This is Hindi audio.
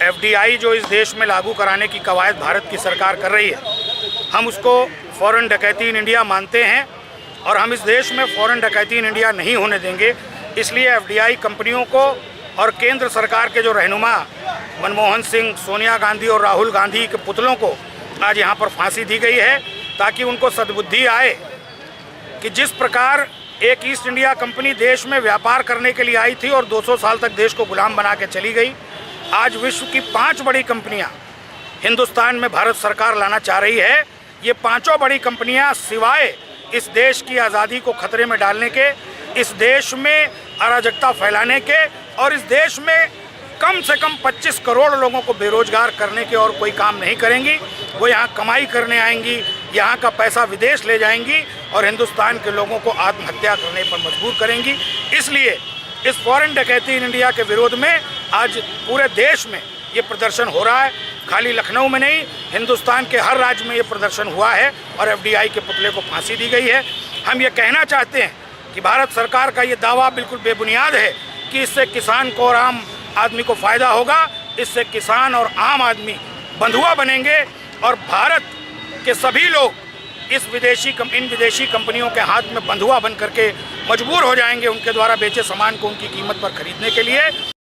एफडीआई जो इस देश में लागू कराने की कवायद भारत की सरकार कर रही है, हम उसको फॉरेन डकैती इन इंडिया मानते हैं और हम इस देश में फॉरेन डकैती इन इंडिया नहीं होने देंगे। इसलिए एफडीआई कंपनियों को और केंद्र सरकार के जो रहनुमा मनमोहन सिंह, सोनिया गांधी और राहुल गांधी के पुतलों को आज यहाँ पर फांसी दी गई है, ताकि उनको सद्बुद्धि आए कि जिस प्रकार एक ईस्ट इंडिया कंपनी देश में व्यापार करने के लिए आई थी और 200 साल तक देश को गुलाम बना के चली गई, आज विश्व की 5 बड़ी कंपनियां हिंदुस्तान में भारत सरकार लाना चाह रही है। ये 5 बड़ी कंपनियां सिवाय इस देश की आज़ादी को खतरे में डालने के, इस देश में अराजकता फैलाने के और इस देश में कम से कम 25 करोड़ लोगों को बेरोजगार करने के और कोई काम नहीं करेंगी। वो यहाँ कमाई करने आएंगी, यहाँ का पैसा विदेश ले जाएंगी और हिंदुस्तान के लोगों को आत्महत्या करने पर मजबूर करेंगी। इसलिए इस फॉरेन डकैती इन इंडिया के विरोध में आज पूरे देश में ये प्रदर्शन हो रहा है। खाली लखनऊ में नहीं, हिंदुस्तान के हर राज्य में ये प्रदर्शन हुआ है और एफडीआई के पुतले को फांसी दी गई है। हम ये कहना चाहते हैं कि भारत सरकार का ये दावा बिल्कुल बेबुनियाद है कि इससे किसान को और आम आदमी को फ़ायदा होगा। इससे किसान और आम आदमी बंधुआ बनेंगे और भारत के सभी लोग इन विदेशी कंपनियों के हाथ में बंधुआ बन करके मजबूर हो जाएंगे उनके द्वारा बेचे सामान को उनकी कीमत पर खरीदने के लिए।